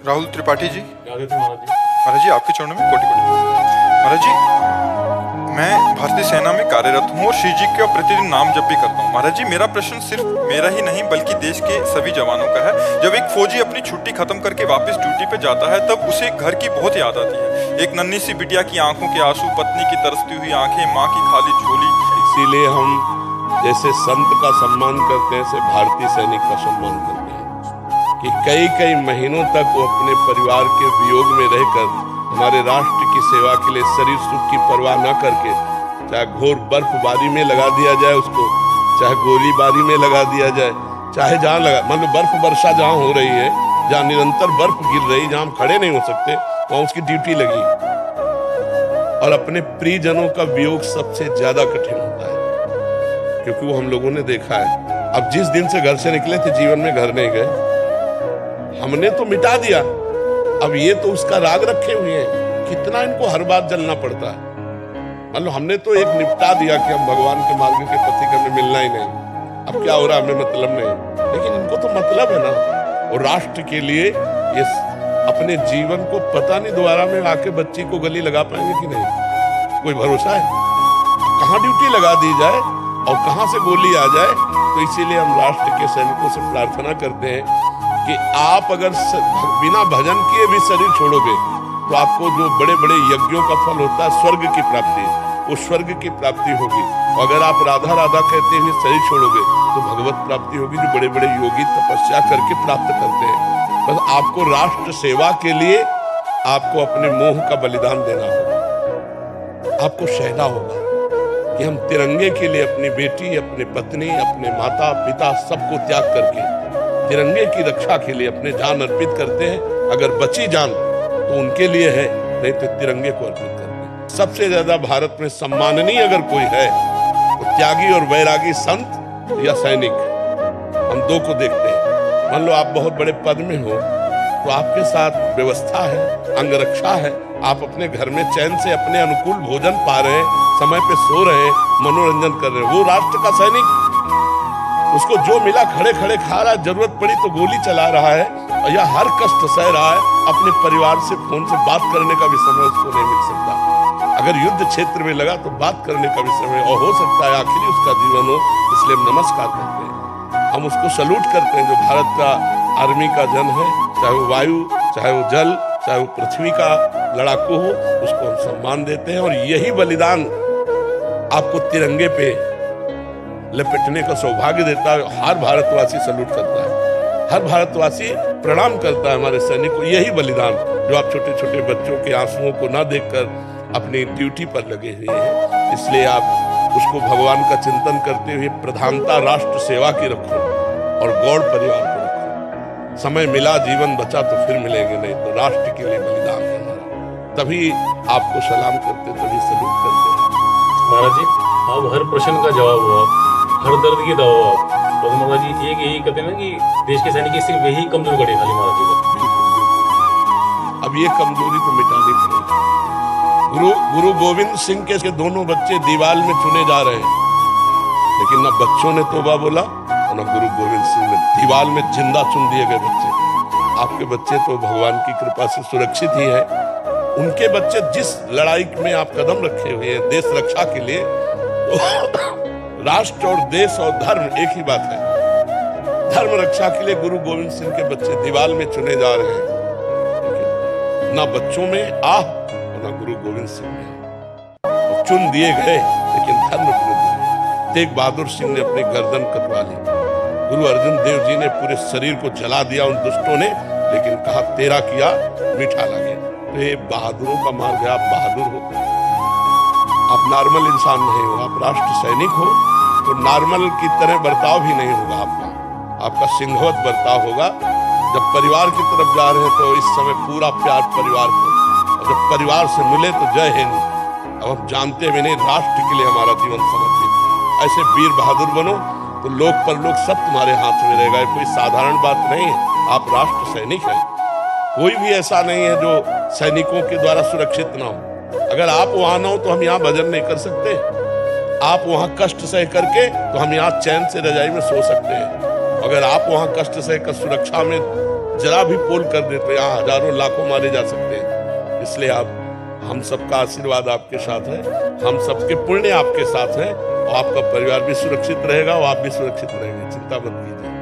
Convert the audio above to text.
राहुल त्रिपाठी जी। महाराज जी। महाराज जी, आपके चरणों में कोटि कोटि। महाराज जी, मैं भारतीय सेना में कार्यरत हूँ और श्री जी का प्रतिदिन नाम जप भी करता हूँ। महाराज जी, मेरा प्रश्न सिर्फ मेरा ही नहीं बल्कि देश के सभी जवानों का है। जब एक फौजी अपनी छुट्टी खत्म करके वापस ड्यूटी पे जाता है तब उसे घर की बहुत याद आती है। एक नन्ही सी बिटिया की आंखों के आंसू, पत्नी की तरसती हुई आंखें, माँ की खाली झोली। इसीलिए हम जैसे संत का सम्मान करते हैं ऐसे भारतीय सैनिक का सम्मान करते हैं कि कई कई महीनों तक वो अपने परिवार के वियोग में रहकर हमारे राष्ट्र की सेवा के लिए शरीर सुख की परवाह न करके, चाहे घोर बर्फबारी में लगा दिया जाए उसको, चाहे गोलीबारी में लगा दिया जाए, चाहे जहाँ लगा, मतलब बर्फ वर्षा जहाँ हो रही है, जहाँ निरंतर बर्फ गिर रही, जहाँ हम खड़े नहीं हो सकते, वहाँ उसकी ड्यूटी लगी। और अपने प्रियजनों का वियोग सबसे ज्यादा कठिन होता है, क्योंकि वो हम लोगों ने देखा है। अब जिस दिन से घर से निकले थे जीवन में घर नहीं गए, हमने तो मिटा दिया, अब ये तो उसका राग रखे हुए हैं। कितना इनको हर बात जलना पड़ता है। मतलब हमने तो एक निपटा दिया कि हम भगवान के मार्ग के पति का हमें मिलना ही नहीं, अब क्या हो रहा है हमें मतलब नहीं, लेकिन इनको तो मतलब है ना। और राष्ट्र के लिए ये अपने जीवन को पता नहीं दोबारा में आके बच्ची को गली लगा पाएंगे कि नहीं, कोई भरोसा है। कहाँ ड्यूटी लगा दी जाए और कहाँ से गोली आ जाए। तो इसीलिए हम राष्ट्र के सैनिकों से प्रार्थना करते हैं कि आप अगर बिना भजन किए भी शरीर छोड़ोगे तो आपको जो बड़े बड़े यज्ञों का फल होता है स्वर्ग की प्राप्ति, वो स्वर्ग की प्राप्ति होगी। और अगर आप राधा राधा कहते हुए शरीर छोड़ोगे तो भगवत प्राप्ति होगी, जो बड़े बड़े योगी तपस्या करके प्राप्त करते हैं। बस आपको राष्ट्र सेवा के लिए आपको अपने मोह का बलिदान देना होगा, आपको सहना होगा कि हम तिरंगे के लिए अपनी बेटी, अपनी पत्नी, अपने माता पिता सबको त्याग करके तिरंगे की रक्षा के लिए अपने जान अर्पित करते हैं। अगर बची जान तो उनके लिए है, नहीं तो तिरंगे को अर्पित करते हैं। सबसे ज्यादा भारत में सम्माननीय अगर कोई है तो त्यागी और वैरागी संत या सैनिक, हम दो को देखते हैं। मान लो आप बहुत बड़े पद में हो तो आपके साथ व्यवस्था है, अंगरक्षा है, आप अपने घर में चैन से अपने अनुकूल भोजन पा रहे हैं, समय पे सो रहे हैं, मनोरंजन कर रहे हैं। वो राष्ट्र का सैनिक, उसको जो मिला खड़े खड़े खा रहा है, जरूरत पड़ी तो गोली चला रहा है, और या हर कष्ट सह रहा है। अपने परिवार से फोन से बात करने का भी समय उसको नहीं मिल सकता। अगर युद्ध क्षेत्र में लगा तो बात करने का भी समय, और हो सकता है आखिरी उसका जीवन हो, इसलिए हम नमस्कार करते हैं, हम उसको सल्यूट करते हैं। जो भारत का आर्मी का जन है, चाहे वो वायु, चाहे वो जल, चाहे वो पृथ्वी का लड़ाकू हो, उसको हम सम्मान देते हैं। और यही बलिदान आपको तिरंगे पे लपेटने का सौभाग्य देता है। हर भारतवासी सल्यूट करता है, हर भारतवासी प्रणाम करता है हमारे सैनिक को। यही बलिदान जो आप छोटे छोटे बच्चों के आंसुओं को ना देखकर अपनी ड्यूटी पर लगे हुए हैं, इसलिए आप उसको भगवान का चिंतन करते हुए प्रधानता राष्ट्र सेवा की रखो और गौड़ परिवार को रखो। समय मिला, जीवन बचा तो फिर मिलेंगे, नहीं तो राष्ट्र के लिए बलिदान है हमारा। तभी आपको सलाम करते, तभी सल्यूट करते हैं। महाराज जी, आप हर प्रश्न का जवाब हो, हर दर्द की दवा हो। तो महाराज जी एक यही कहते हैं ना कि देश के सैनिक की सिर्फ यही कमजोरी कड़ी खाली महाराज जी को। अब ये कमजोरी तो मिटानी पड़ेगी। गुरु गोविंद सिंह के दोनों बच्चे दीवाल में चुने जा रहे हैं, लेकिन ना बच्चों ने तोबा बोला और ना गुरु गोविंद सिंह ने। दीवाल में जिंदा चुन दिए गए बच्चे। आपके बच्चे तो भगवान की कृपा से सुरक्षित ही है। उनके बच्चे जिस लड़ाई में आप कदम रखे हुए हैं देश रक्षा के लिए, तो राष्ट्र और देश और धर्म एक ही बात है। धर्म रक्षा के लिए गुरु गोविंद सिंह के बच्चे दीवाल में चुने जा रहे हैं, ना बच्चों में आह और ना गुरु गोविंद सिंह में। चुन दिए गए लेकिन धर्म विरुद्ध। तेग बहादुर सिंह ने अपनी गर्दन कटवा ली, गुरु अर्जुन देव जी ने पूरे शरीर को जला दिया उन दुष्टों ने, लेकिन कहा तेरा किया मीठा लगे। तो ये बहादुरों का मार्ग है, आप बहादुर हो, आप नॉर्मल इंसान नहीं हो, आप राष्ट्र सैनिक हो, तो नॉर्मल की तरह बर्ताव भी नहीं होगा आपका सिंहवत बर्ताव होगा। जब परिवार की तरफ जा रहे हैं तो इस समय पूरा प्यार परिवार को, और जब परिवार से मिले तो जय हिंद। अब हम जानते भी नहीं, राष्ट्र के लिए हमारा जीवन समर्पित। ऐसे वीर बहादुर बनो तो लोक परलोक सब तुम्हारे हाथ में रहेगा। कोई साधारण बात नहीं है, आप राष्ट्र सैनिक हैं। कोई भी ऐसा नहीं है जो सैनिकों के द्वारा सुरक्षित ना हो। अगर आप वहां ना हो तो हम यहाँ भजन नहीं कर सकते, आप वहां कष्ट सह करके तो हम यहाँ चैन से रजाई में सो सकते हैं। अगर आप वहां कष्ट सहकर सुरक्षा में जरा भी पोल कर दे तो यहाँ हजारों लाखों मारे जा सकते हैं। इसलिए आप, हम सबका आशीर्वाद आपके साथ है, हम सबके पुण्य आपके साथ है, और आपका परिवार भी सुरक्षित रहेगा और आप भी सुरक्षित रहेंगे, चिंता मत कीजिए।